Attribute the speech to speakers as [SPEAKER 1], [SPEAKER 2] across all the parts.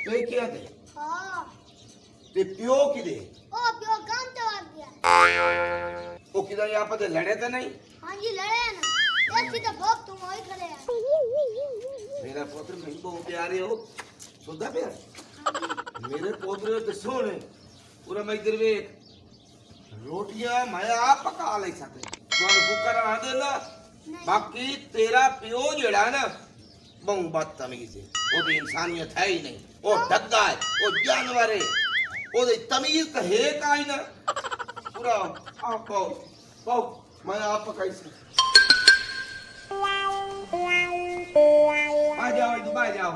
[SPEAKER 1] पेकिया दे
[SPEAKER 2] हाँ
[SPEAKER 1] ते प्यो की दे
[SPEAKER 2] ओ प्यो काम तो आ गया
[SPEAKER 1] ओ किधर यहाँ पर लड़े तो नहीं
[SPEAKER 2] हाँ जी लड़े हैं ना एक सीधा भोग तुम वही खड़े हैं
[SPEAKER 1] मेरा पुत्र नहीं बहुत प्यारे हो सुधा प्यार मेरे पोतरे हो तो सुन पूरा मैं इधर वे रोटियां मैं आप पका ले सकते तुम कुकर आ देना बाकी तेरा प्यो जेड़ा है ना बहुत बदतमीज है वो तो इंसानियत है ही नहीं वो डग्गा है वो जानवर है वो तो तमीज तो है का ही ना पूरा आप पाओ मैं आप पकाई से आ जाओ दुबई जाओ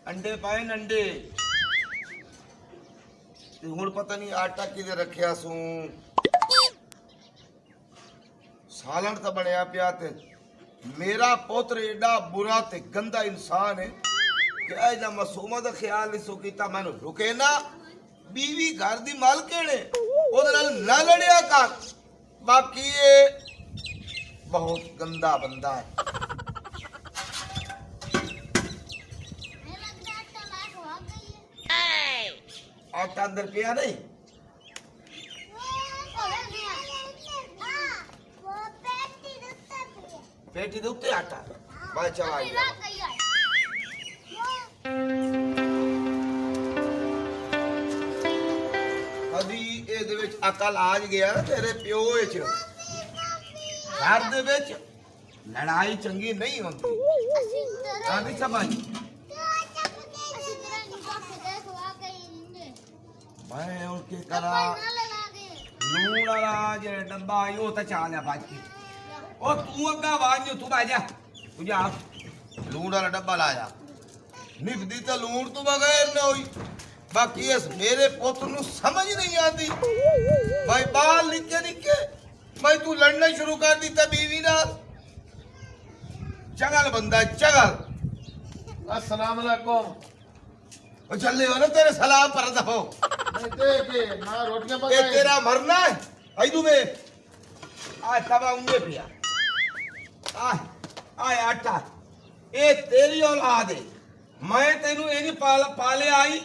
[SPEAKER 1] अंडे पाए न अंडे ते हुण पता नहीं आटा किदे रखिया सू सालन तो बनया पिया ते मेरा पुत्र एडा बुरा ते गंदा इंसान है कि ऐजा मासूमा दा ख्याल नहीं सो कीता मैनू रुके ना बीवी घर दी मालकिन ओदे नाल ना लड़िया कर बाकी ये बहुत गंदा बंदा है आटा अंदर पिया नहीं पेटी दे उत्ते आटा मैं चला गया कदी ਇਹਦੇ ਵਿੱਚ ਅਕਲ ਆ ਗਿਆ ਤੇਰੇ ਪਿਓ ਵਿੱਚ ਘਰ ਦੇ ਵਿੱਚ ਲੜਾਈ ਚੰਗੀ ਨਹੀਂ ਹੁੰਦੀ ਆਂਦੀ ਸਮਝ मैं उनके करा लूण वाला जे डब्बा आयो तो चाल बाज की ओ तू अगा आवाज तू बाजा तू जा लूण वाला डब्बा लाया निभदी तो लूण तो बगैर न हुई बाकी इस मेरे पुत्र नु समझ नहीं आती भाई बाल निके निके भाई तू लड़ना शुरू कर दी ता बीवी नाल चगल बंदा चगल
[SPEAKER 3] अस्सलाम वालेकुम
[SPEAKER 1] ओ चल ले ना तेरे सलाम पर दफो
[SPEAKER 3] के मां रोटियां
[SPEAKER 1] ये
[SPEAKER 3] पकाए
[SPEAKER 1] तेरा मरना है आइदू में आ तवा उंगे पिया आ आटा ये तेरी औलाद है मैं तेनू ये पाले आई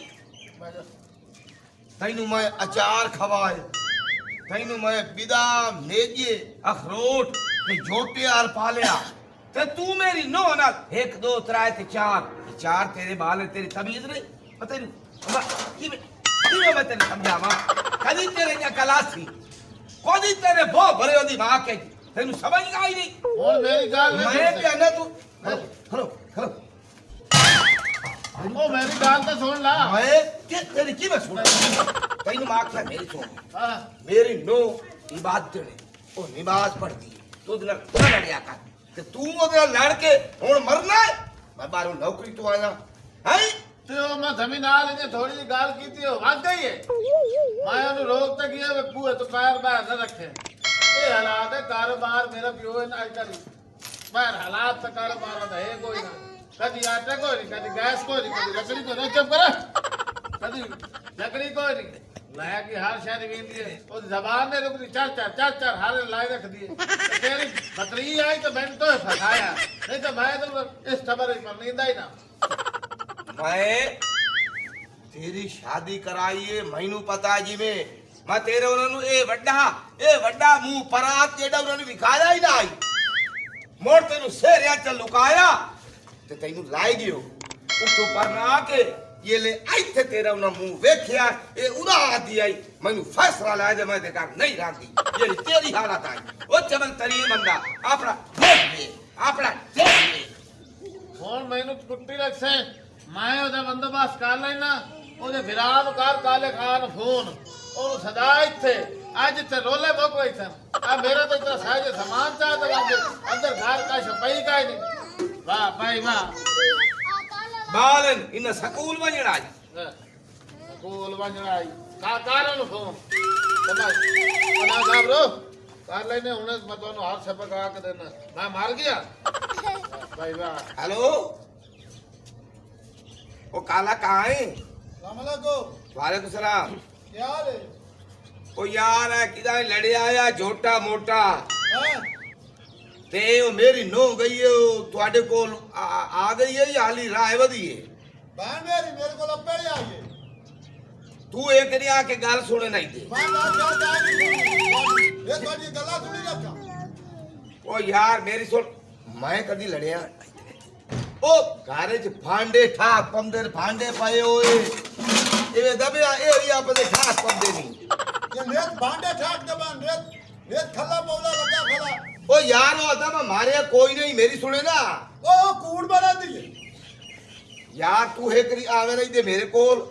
[SPEAKER 1] तेनू मैं अचार खवाए तेनू मैं बिदाम नेजे अखरोट ते झोटे आर पालिया ते तू मेरी नो ना एक दो त्राए ते चार तेरे बाल तेरी तमीज नहीं तेरी मैं तेरे समझावा कदी तेरे क्या कलास थी कदी तेरे भो भरे होदी मां के तेनू समझ आई नहीं
[SPEAKER 3] और मेरी गाल
[SPEAKER 1] मैं पे ना तू खलो खलो
[SPEAKER 3] ओ मेरी गाल तो सुन ला
[SPEAKER 1] मैं के तेरी की मैं सुन तेनू मां का मेरी सुन
[SPEAKER 3] हां
[SPEAKER 1] मेरी नो इबादत ने ओ नमाज पढ़ती तू दिन लड़या कर ते तू ओदे लड़ के हुन मरना है मैं बाहरों नौकरी तो आया है
[SPEAKER 3] ਤੇ ਉਹ ਮੈਂ ਜ਼ਮੀਨਾਲ ਇਹਨੇ ਥੋੜੀ ਜਿਹੀ ਗੱਲ ਕੀਤੀ ਉਹ ਵੱਧ ਗਈ ਹੈ ਮੈਂ ਉਹਨੂੰ ਰੋਕ ਤੇ ਗਿਆ ਵੀ ਬੂਹੇ ਤੋਂ ਪੈਰ ਬਾਹਰ ਨਾ ਰੱਖੇ ਇਹ ਹਾਲਾਤ ਹੈ ਕਾਰੋਬਾਰ ਮੇਰਾ ਪਿਓ ਹੈ ਅੱਜ ਕੱਲ ਬਾਹਰ ਹਾਲਾਤ ਤਾਂ ਕਾਰੋਬਾਰ ਦਾ ਹੈ ਕੋਈ ਨਾ ਕਦੀ ਆਟਾ ਕੋਈ ਨਹੀਂ ਕਦੀ ਗੈਸ ਕੋਈ ਨਹੀਂ ਕਦੀ ਲੱਕੜੀ ਕੋਈ ਨਹੀਂ ਚੁੱਪ ਕਰ ਕਦੀ ਲੱਕੜੀ ਕੋਈ ਨਹੀਂ ਲਾਇਆ ਕਿ ਹਰ ਸ਼ਾਇਦ ਵੇਂਦੀ ਹੈ ਉਹ ਜ਼ਬਾਨ ਨੇ ਰੁਕਦੀ ਚਾਰ ਹਾਰੇ ਲਾਏ ਰੱਖਦੀ ਹੈ ਤੇਰੀ ਬਤਰੀ ਆਈ ਤਾਂ ਮੈਨੂੰ ਤੋਂ ਫਸਾਇਆ ਨਹੀਂ ਤਾਂ ਮੈਂ ਤਾਂ ਇਸ ਖਬਰ ਪਰ ਨੀਂਦਾ ਹੀ ਨਾ
[SPEAKER 1] मैं तेरी शादी कराई है मैनू पता जी मैं तेरे उन्होंने ए वड्डा मुंह परात जेड़ा उन्होंने विखाया ही ना आई मोड़ तेनू सेरिया च लुकाया ते तैनू लाई गयो उतो पर ना के ये ले आई थे तेरा उन्होंने मुंह वेखिया ए उड़ा आती आई मैनू फैसला लाया जे मैं ते कर नहीं रांदी ये तेरी हालत आई ओ चमन तरी बंदा अपना देख ले
[SPEAKER 3] ਹੁਣ ਮੈਨੂੰ ਕੁੱਟੀ ਰੱਖੇ ਮੈਂ ਉਹਦਾ ਬੰਦੋਬਸਤ ਕਰ ਲੈਣਾ ਉਹਦੇ ਵਿਰਾਮ ਕਰ ਕਾਲੇ ਖਾਨ ਫੋਨ ਉਹਨੂੰ ਸਦਾ ਇੱਥੇ ਅੱਜ ਤੇ ਰੋਲੇ ਮੁੱਕ ਗਏ ਸਨ ਆ ਮੇਰਾ ਤਾਂ ਇਤਨਾ ਸਾਜ ਸਮਾਨ ਚਾਹ ਦਵਾਂਗੇ ਅੰਦਰ ਘਰ का छपाई का ही नहीं वाह भाई वाह
[SPEAKER 1] बालन इन स्कूल वणा
[SPEAKER 3] स्कूल वणा का कारण फोन तमाश ना घबरो कर लेने हुने मैं ਤੁਹਾਨੂੰ ਹਰ ਸਬਕ ਆ ਕੇ ਦੇਣਾ ਮੈਂ ਮਰ ਗਿਆ भाई वाह
[SPEAKER 1] हेलो वो काला कहाँ है
[SPEAKER 3] ਸਲਾਮੁਅਲੈकुम
[SPEAKER 1] ਵਾਲੇਕੁਮ ਸਲਾਮ।
[SPEAKER 3] ਕੀ ਹਾਲ ਹੈ
[SPEAKER 1] ਉਹ ਯਾਰ ਇਹ ਕਿਦਾਂ ਲੜਿਆ ਆ ਛੋਟਾ ਮੋਟਾ
[SPEAKER 3] ਹੈ
[SPEAKER 1] ਤੇ ਉਹ ਮੇਰੀ ਨੋ ਗਈ ਏ, ਉਹ ਤੁਹਾਡੇ ਕੋਲ ਆ ਗਈ ਹੈ ਜਾਂ ਹਾਲੀ ਰਾਹ ਵਧੀ ਏ?
[SPEAKER 3] ਬਹਿਣ ਮੇਰੀ ਮੇਰੇ ਕੋਲ ਪਹਿਲੇ ਆ ਗਏ
[SPEAKER 1] ਤੂੰ ਇੱਕ ਨਹੀਂ ਆ ਕੇ ਗੱਲ ਸੁਣ ਨਹੀਂ ਦੇ।
[SPEAKER 3] ਮੈਂ ਗੱਲ ਜਾ ਇਹ ਤੁਹਾਡੀ ਗੱਲਾਂ ਸੁਣੀ ਰੱਖਾਂ
[SPEAKER 1] ਉਹ ਯਾਰ ਮੇਰੀ ਸੁਣ, ਮੈਂ ਕਦੀ ਲੜਿਆ ਉਹ ਘਰ ਚ ਭਾਂਡੇ ਠਾਕ ਪੰਦੇ ਭਾਂਡੇ ਪਏ ਹੋਏ ਇਹ ਦਬਿਆ ਇਹ ਆਪਦੇ ਠਾਕ ਪੰਦੇ ਨਹੀਂ।
[SPEAKER 3] ਇਹ ਨੇਤ ਭਾਂਡੇ ਠਾਕ ਦਬਾਂ ਨੇਤ ਖੱਲਾ ਪੌਲਾ ਲੱਗਾ ਖਲਾ
[SPEAKER 1] ਉਹ ਯਾਰ ਉਹ ਦਮ ਮਾਰਿਆ ਕੋਈ ਨਹੀਂ, ਮੇਰੀ ਸੁਣੇ ਨਾ।
[SPEAKER 3] ਉਹ ਕੂੜ ਬਣਾਦੀ ਹੈ
[SPEAKER 1] ਯਾਰ ਤੂੰ ਇੱਕ ਨਹੀਂ ਆਵੇ ਨਹੀਂ ਤੇ ਮੇਰੇ ਕੋਲ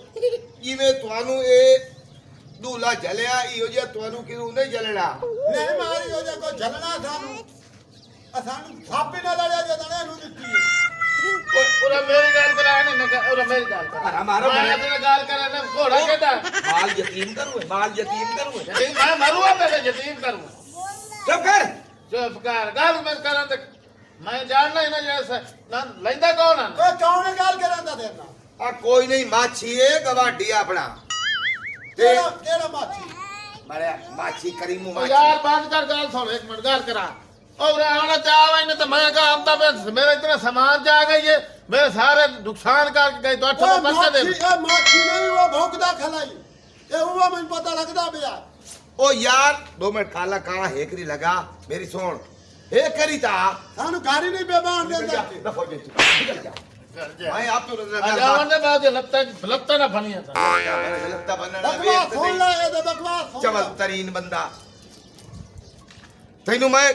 [SPEAKER 1] ਜਿਵੇਂ ਤੁਹਾਨੂੰ ਇਹ ਦੂਲਾ ਜਲਿਆ ਇਹੋ ਜਿਹਾ ਤੁਹਾਨੂੰ ਕਿਉਂ ਨਹੀਂ ਜਲਣਾ?
[SPEAKER 3] ਨਹੀਂ ਮਾਰੀ ਉਹਦੇ ਕੋ ਝਲਣਾ ਸਾਨੂੰ ਥਾਪੀ ਨਾਲ ਲੜਿਆ ਜਦੋਂ ਇਹਨੂੰ ਦਿੱਤੀ ਹੈ ਉਹਦਾ ਮੇਰੀ ਗੱਲ ਕਰਾ ਨੇ ਉਹਦਾ ਮੇਰੀ ਗੱਲ
[SPEAKER 1] ਪਰ ਮਾਰੋ
[SPEAKER 3] ਮੈਂ ਤੇਰੇ ਗੱਲ ਕਰਾਂ ਨਾ ਘੋੜਾ ਕਿਹਦਾ
[SPEAKER 1] ਮਾਲ ਯਤੀਮ ਕਰੂਏ, ਮਾਲ ਯਤੀਮ ਕਰੂਏ।
[SPEAKER 3] ਨਹੀਂ ਮੈਂ ਮਰੂਆ ਮੈਂ ਯਤੀਮ ਕਰੂੰ
[SPEAKER 1] ਚੁੱਪ ਕਰ।
[SPEAKER 3] ਚੁੱਪ ਕਰ ਗੱਲ ਮੈਂ ਕਰਾਂ ਤੇ ਮੈਂ ਜਾਣਨਾ ਹੀ ਨਾ ਜੈਸਾ ਨਾ ਲੈਂਦਾ ਕੌਣ ਆ ਓਏ ਕੌਣ ਹੈ ਗੱਲ ਕਰਾਂਦਾ ਤੇਰੇ ਨਾਲ
[SPEAKER 1] ਆ ਕੋਈ ਨਹੀਂ ਮਾਛੀ ਏ ਗਵਾਡੀ ਆਪਣਾ ਤੇ
[SPEAKER 3] ਕਿਹੜਾ ਮਾਛੀ
[SPEAKER 1] ਬੜਿਆ ਮਾਛੀ ਕਰੀਮੂ
[SPEAKER 3] ਓ
[SPEAKER 1] ਮਾਛੀ।
[SPEAKER 3] ਯਾਰ ਬੰਦ ਕਰ ਗੱਲ ਸੁਣ ਇੱਕ ਮਿੰਟ ਗੱਲ ਕਰਾ और आना चाह ने तो मैं कहा अब तो मेरा इतना सामान जा गई है मेरे सारे नुकसान कर गए तो अच्छा बंदा दे माछी नहीं वो भौंकदा खलाई ये हुआ मुझे पता लगदा भैया
[SPEAKER 1] ओ यार 2 मिनट काला कहा हेकरी लगा मेरी सुन हेकरी ता
[SPEAKER 3] सानू गाड़ी नहीं बेबान दे
[SPEAKER 1] ना फौज निकल जा मैं आप तो
[SPEAKER 3] जावन दे बाद लत्ता ना बनिया था
[SPEAKER 1] लगता बनना
[SPEAKER 3] बकवास सुन ले ये बकवास
[SPEAKER 1] चवल तरीन बंदा तैनू मैं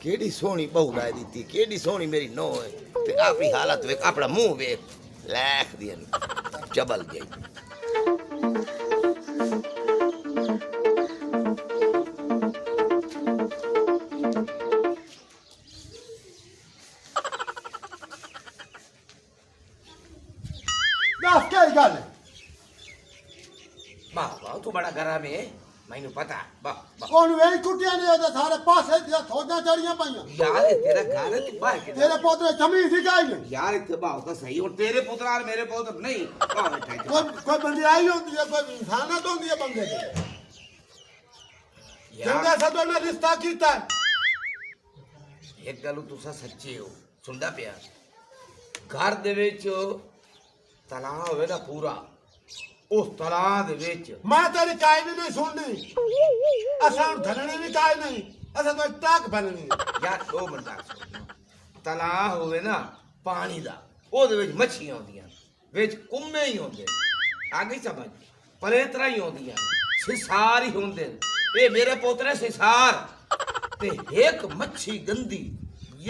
[SPEAKER 1] केड़ी सोहनी बहु ला दी केड़ी सोहनी मेरी नो है ते आपनी हालत वेख अपना मुंह वेख लाख दियन चबल गई
[SPEAKER 3] दस क्या गल
[SPEAKER 1] वाह तू बड़ा गरम है मैनू पता वाह
[SPEAKER 3] कौन वेली कुटिया ने ओदे सारे पासे थोड़ा चढ़ियां पाइयां
[SPEAKER 1] यार ये तेरा घर है तू बाहर के
[SPEAKER 3] तेरे पोतरे जमीन सी गई ने
[SPEAKER 1] यार इतने बात तो सही और तेरे पुत्र और मेरे पुत्र नहीं कौन है
[SPEAKER 3] कोई बंदी आई होती है कोई इंसानियत होती है बंदे की
[SPEAKER 1] यार
[SPEAKER 3] चंगा सदो ने रिश्ता कीता
[SPEAKER 1] एक गल तुसा सच्चे हो सुनदा पिया घर दे विच तलाब होवे ना पूरा उस तलाब दे विच
[SPEAKER 3] मैं तेरी काई भी नहीं सुननी असा धननी भी काई नहीं असा तो टाक बननी
[SPEAKER 1] यार 2 मिनट तलाब होवे ना पानी दा ओदे विच मच्छियां होंदियां विच कुम्मे ही होंदे आगे समझ पलेतरा ही होंदियां सिसार ही होंदे ए मेरे पोतरे सिसार ते एक मच्छी गंदी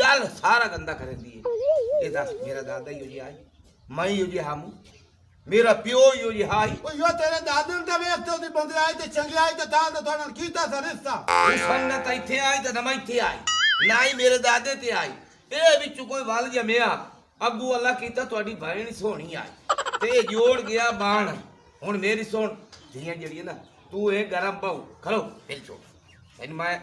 [SPEAKER 1] यार सारा गंदा कर दी ये दस मेरा दादा ही हो जी आई मैं ही हो जी हामू मेरा प्यो ही हो जी हाई
[SPEAKER 3] ओ यो तेरे दादे ने वेख तो दी बंदे आई ते चंगे आई ते तां थोड़ा कीता सा रिश्ता
[SPEAKER 1] संगत इथे आई ते ना मैं इथे आई ना ही मेरे दादे ते आई ए विच कोई वल जमिया अगू अल्लाह कीता ਤੁਹਾਡੀ ਭੈਣ ਸੋਹਣੀ ਆਈ ਤੇ ਜੋੜ ਗਿਆ ਬਾਣ ਹੁਣ ਮੇਰੀ ਸੁਣ ਧੀਆਂ ਜਿਹੜੀ ਹੈ ਨਾ ਤੂੰ ਇਹ ਗਰਮ ਪਾਉ ਖਲੋ ਦਿਲ ਚੋ ਇਹਨੂੰ ਮੈਂ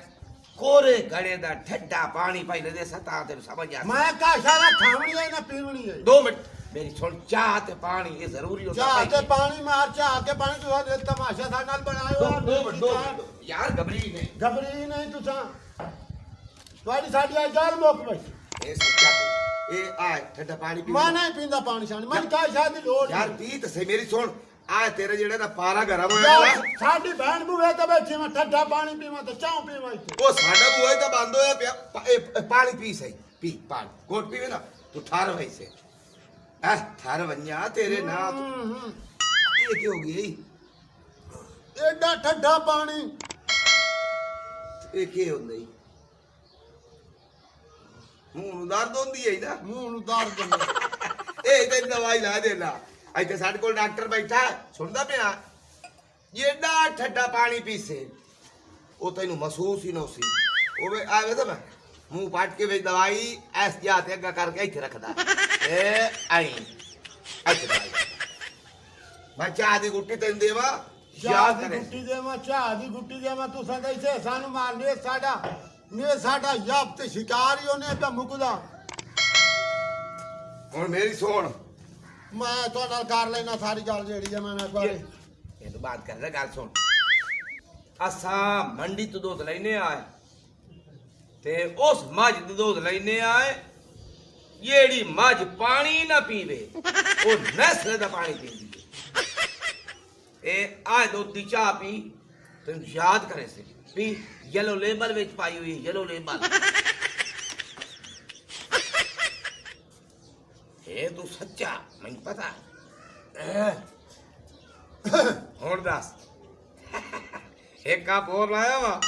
[SPEAKER 1] ਕੋਰੇ ਗੜੇ ਦਾ ਠੱਡਾ ਪਾਣੀ ਪਾਈ ਲੈ ਦੇ ਸਤਾ ਤੇ ਸਮਝ ਆ
[SPEAKER 3] मैं का सारा खावनी है ना पीवनी है
[SPEAKER 1] 2 मिनट मेरी सुन चाह ते पानी ये जरूरी होता
[SPEAKER 3] चाह ते पानी मार चाह के पानी तू तमाशा सा नाल बनायो
[SPEAKER 1] 2 मिनट यार घबरी ने
[SPEAKER 3] घबरी नहीं तुसा ਤੁਹਾਡੀ ਸਾਡੀ ਆ ਜਾਲ ਮੁੱਕ ਪਈ
[SPEAKER 1] ਇਹ ਸੱਚਾ ਇਹ ਆ ਠੱਡਾ ਪਾਣੀ ਪੀ
[SPEAKER 3] ਮੈਂ ਨਹੀਂ ਪੀਂਦਾ ਪਾਣੀ ਸ਼ਾਨੀ ਮੈਂ ਕਾ ਸ਼ਾਦੀ ਲੋੜ
[SPEAKER 1] यार पी तो सही मेरी सुन आ तेरे जेड़े ना पारा गरम
[SPEAKER 3] ਯਾਰ,
[SPEAKER 1] होया ना
[SPEAKER 3] ਸਾਡੀ ਭੈਣ ਬੂਵੇ ਤੇ ਬੈਠੀ ਮੈਂ ਠੱਡਾ ਪਾਣੀ ਪੀਵਾਂ ਤੇ ਚਾਹ ਪੀਵਾਂ ਇੱਥੇ
[SPEAKER 1] वो साडा बुआ तो बंद होया पिया पानी पी सही पी पानी गोट पीवे ना तू ठार भाई से आ ठार बन्या तेरे ना ये की हो गई
[SPEAKER 3] ਐਡਾ ਠੱਡਾ ਪਾਣੀ
[SPEAKER 1] ये की होंदा ही मुंह नु दर्द होंदी है ना
[SPEAKER 3] ਮੂੰਹ ਨੂੰ ਦਰਦ ਹੁੰਦਾ
[SPEAKER 1] ए ते दवाई ला देना ਇੱਥੇ ਸਾਡੇ ਕੋਲ ਡਾਕਟਰ ਬੈਠਾ ਸੁਣਦਾ ਪਿਆ ਜਿਹੜਾ ਠੱਡਾ ਪਾਣੀ ਪੀਸੇ ਉਹ ਤੈਨੂੰ ਮਹਿਸੂਸ ਹੀ ਨਾ ਸੀ ਉਹ ਵੇ ਆਵੇ ਤਾਂ ਮੈਂ ਮੂੰਹ ਪਾਟ ਕੇ ਵਿੱਚ ਦਵਾਈ ਐਸ ਜਾ ਤੇ ਅੱਗਾ ਕਰਕੇ ਇੱਥੇ ਰੱਖਦਾ ਇਹ ਆਈ ਇੱਥੇ ਦਵਾਈ ਮੈਂ ਚਾਹ ਦੀ ਗੁੱਟੀ ਤੈਨੂੰ ਦੇਵਾ
[SPEAKER 3] ਚਾਹ
[SPEAKER 1] ਯਾਦ
[SPEAKER 3] ਦੀ
[SPEAKER 1] ਕਰੇ
[SPEAKER 3] ਗੁੱਟੀ ਦੇਵਾਂ ਚਾਹ ਦੀ ਗੁੱਟੀ ਦੇਵਾਂ ਤੂੰ ਸੰਦਾ ਇਸੇ ਸਾਨੂੰ ਮਾਰ ਨੇ ਸਾਡਾ ਯਾਬ ਤੇ ਸ਼ਿਕਾਰ ਹੀ ਉਹਨੇ ਤਾਂ ਮੁਕਦਾ
[SPEAKER 1] ਹੁਣ ਮੇਰੀ ਸੁਣ
[SPEAKER 4] ਮੈਂ ਤੁਹਾਡੇ ਨਾਲ ਕਰ ਲੈਣਾ ਸਾਰੀ ਗੱਲ ਜਿਹੜੀ ਆ ਮੈਂ ਇੱਕ ਵਾਰੀ
[SPEAKER 1] ਇਹ ਤੋਂ ਬਾਤ ਕਰ ਲੈ ਗੱਲ ਸੁਣ ਅਸਾਂ ਮੰਡੀ ਤੋਂ ਦੁੱਧ ਲੈਨੇ ਆਏ ਤੇ ਉਸ ਮੱਝ ਦਾ ਦੁੱਧ ਲੈਨੇ ਆਏ ਜਿਹੜੀ ਮੱਝ ਪਾਣੀ ਨਾ ਪੀਵੇ ਉਹ ਨਸਲ ਦਾ ਪਾਣੀ ਪੀਂਦੀ ਹੈ ਇਹ ਆ ਦੁੱਧ ਦੀ ਚਾਹ ਪੀ ਤੈਨੂੰ ਯਾਦ ਕਰੇ ਸੀ ਪੀ ਯੈਲੋ ਲੇਬਲ ਵਿੱਚ ਪਾਈ ਹੋਈ ਯੈਲੋ ਲੇਬਲ ਇਹ ਤੂੰ ਸੱਚਾ ਮੈਨੂੰ ਪਤਾ ਹੁਣ ਦੱਸ ਇੱਕ ਕੱਪ ਹੋਰ ਲਾਇਆ ਵਾ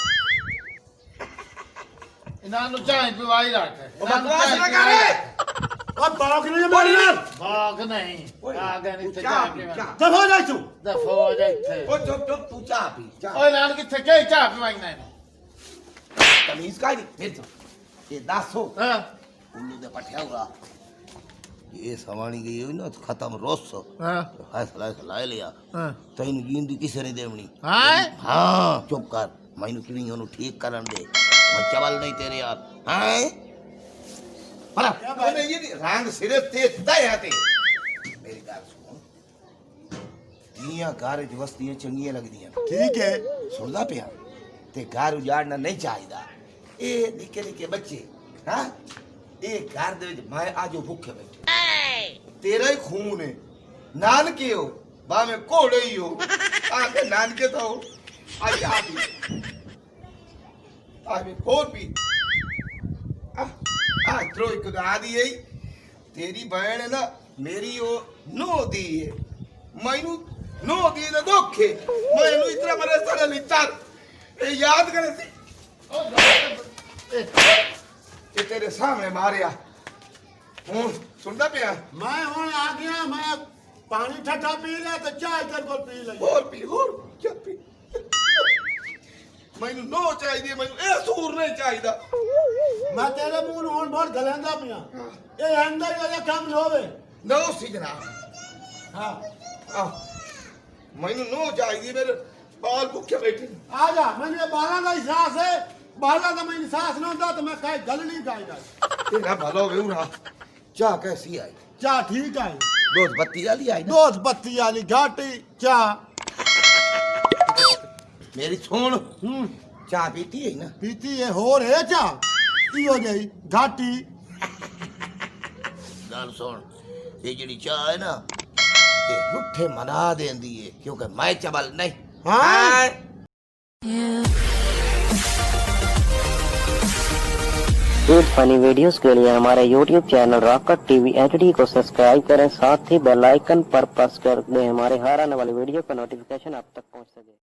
[SPEAKER 3] ਇਹਨਾਂ ਨੂੰ ਚਾਹ ਪਿਵਾਈ ਰੱਖ
[SPEAKER 1] ਉਹ ਬਕਵਾਸ ਨਾ ਕਰ
[SPEAKER 4] ਓ ਬਾਗ ਨਹੀਂ ਬੋਲਣਾ
[SPEAKER 3] ਬਾਗ ਨਹੀਂ ਬਾਗ ਨਹੀਂ ਤੇ ਚਾਹ ਪੀਵਾਂ
[SPEAKER 4] ਦਫਾ ਜਾ ਤੂੰ
[SPEAKER 3] ਦਫੋ ਜਾ ਇੱਥੇ
[SPEAKER 1] ਉਹ ਚੁੱਪ ਚੁੱਪ ਤੂੰ ਚਾਹ ਪੀ ਚਾਹ
[SPEAKER 3] ਓਏ ਨਾਲ ਕਿੱਥੇ ਕੇ ਚਾਹ ਪਿਵਾਈ ਨਾ
[SPEAKER 1] ਤਮੀਜ਼ ਕਾਹਦੀ ਫਿਰ ਤੋਂ ਇਹ ਦੱਸੋ
[SPEAKER 3] ਹਾਂ
[SPEAKER 1] ਉੱਲੂ ਦੇ ਪੱਠਿਆ ਹੋਗਾ ਇਹ ਸਵਾਣੀ ਗਈ ਹੋਈ ਨਾ ਖਤਮ ਰੋਸ
[SPEAKER 3] ਹਾਂ
[SPEAKER 1] ਲੈ ਲਿਆ
[SPEAKER 3] ਹਾਂ
[SPEAKER 1] ਤੈਨੂੰ ਜਿੰਦੀ ਕਿਸੇ ਨੇ ਦੇਵਣੀ
[SPEAKER 3] ਹਾਂ
[SPEAKER 1] ਹਾਂ ਚੁੱਪ ਕਰ ਮੈਨੂੰ ਕਿਵੇਂ ਉਹਨੂੰ ਠੀਕ ਕਰਨ ਦੇ ਮੈਂ ਚਵਲ ਨਹੀਂ ਤੇਰੇ ਯਾਰ ਹਾਂ ਭਲਾ ਉਹਨੇ ਇਹ ਰੰਗ ਸਿਰੇ ਤੇ ਦਇਆ ਤੇ ਮੇਰੀ ਗੱਲ ਸੁਣ ਦੀਆਂ ਘਰ ਚ ਵਸਤੀਆਂ ਚੰਗੀਆਂ ਲੱਗਦੀਆਂ
[SPEAKER 4] ਠੀਕ ਹੈ
[SPEAKER 1] ਸੁਣਦਾ ਪਿਆ ਤੇ ਘਰ ਉਜਾੜਨਾ ਨਹੀਂ ਚਾਹੀਦਾ ਇਹ ਨਿੱਕੇ ਨਿੱਕੇ ਬੱਚੇ ਹਾਂ ਇਹ ਘਰ ਦੇ ਵਿੱਚ ਮੈਂ ਆਜੋ ਭੁੱਖੇ ਬੈਠੇ ਤੇਰਾ ਹੀ ਖੂਨ ਹੈ ਨਾਨਕੇ ਹੋ ਭਾਵੇਂ ਘੋੜੇ ਹੀ ਹੋ ਆ ਕੇ ਨਾਨਕੇ ਤਾਂ ਹੋ ਆ ਜਾ ਵੀ ਆ ਵੀ ਹੋਰ ਵੀ ਆ ਤਰੋ ਇੱਕ ਗਾ ਦੀ ਹੈ ਤੇਰੀ ਭੈਣ ਹੈ ਨਾ ਮੇਰੀ ਉਹ ਨੋ ਦੀ ਹੈ ਮੈਨੂੰ ਨੋ ਦੀ ਦਾ ਦੁੱਖ ਹੈ ਮੈਨੂੰ ਇਤਨਾ ਮਰੇ ਸਾਰਾ ਲਿੱਤਰ ਇਹ ਯਾਦ ਕਰੇ ਸੀ ਇਹ ਤੇਰੇ ਸਾਹਮਣੇ ਮਾਰਿਆ ਹੁਣ ਸੁਣਦਾ ਪਿਆ
[SPEAKER 4] ਮੈਂ ਹੁਣ ਆ ਗਿਆ ਮੈਂ ਪਾਣੀ ਠੱਠਾ ਪੀ ਲਿਆ ਤੇ ਚਾਹ ਤੇਰੇ ਕੋਲ ਪੀ ਲਈ
[SPEAKER 1] ਹੋਰ ਪੀ ਹੋਰ ਚਾਹ ਪੀ ਮੈਨੂੰ ਨੋ ਚਾਹੀਦੀ ਹੈ, ਮੈਨੂੰ ਇਹ ਸੂਰ ਨਹੀਂ ਚਾਹੀਦਾ
[SPEAKER 4] ਮੈਂ ਤੇਰੇ ਮੂੰਹ ਨੂੰ ਹੁਣ ਬਹੁਤ ਗਲਾਂਦਾ ਪਿਆ ਇਹ ਆਂਦਾ ਹੀ ਉਹਦਾ ਕੰਮ ਹੋਵੇ
[SPEAKER 1] ਨੋ ਸੀ ਜਨਾਬ
[SPEAKER 4] ਹਾਂ
[SPEAKER 1] ਆ ਮੈਨੂੰ ਨੋ ਚਾਹੀਦੀ ਹੈ, ਮੇਰੇ ਬਾਲ ਭੁੱਖੇ ਬੈਠੇ ਨੇ।
[SPEAKER 4] ਆ ਜਾ ਮੈਨੂੰ ਇਹ ਬਾਲਾਂ ਦਾ ਅਹਿਸਾਸ ਹੈ ਬਾਲਾਂ ਦਾ ਮੈਨੂੰ ਅਹਿਸਾਸ ਨਾ ਹੁੰਦਾ ਤਾਂ ਮੈਂ ਕਾਹ ਗੱਲ ਨਹੀਂ ਗਾਇਦਾ
[SPEAKER 1] तेरा भलो बेउरा चाह कैसी आई
[SPEAKER 4] ਚਾਹ ਠੀਕ ਹੈ
[SPEAKER 1] दूध बत्ती वाली आई ना
[SPEAKER 4] ਦੋਧ ਬੱਤੀ ਵਾਲੀ ਘਾਟੀ ਚਾਹ
[SPEAKER 1] मेरी सुन चाह पीती है ना
[SPEAKER 4] ਪੀਤੀ ਹੈ ਹੋਰ ਹੈ ਚਾਹ ਇਹੋ ਜਿਹੀ ਘਾਟੀ
[SPEAKER 1] गल सुन ये जेडी चाह है ना ये रुठे मना देंदी है क्योंकि मैं चबल नहीं
[SPEAKER 4] हाँ?
[SPEAKER 5] इस फनी वीडियोस के लिए हमारे YouTube channel rocket TV HD को सब्सक्राइब करें, साथ ही बेल आइकन पर प्रेस कर दें हमारे हर आने वाली वीडियो का नोटिफिकेशन आप तक पहुंच सके।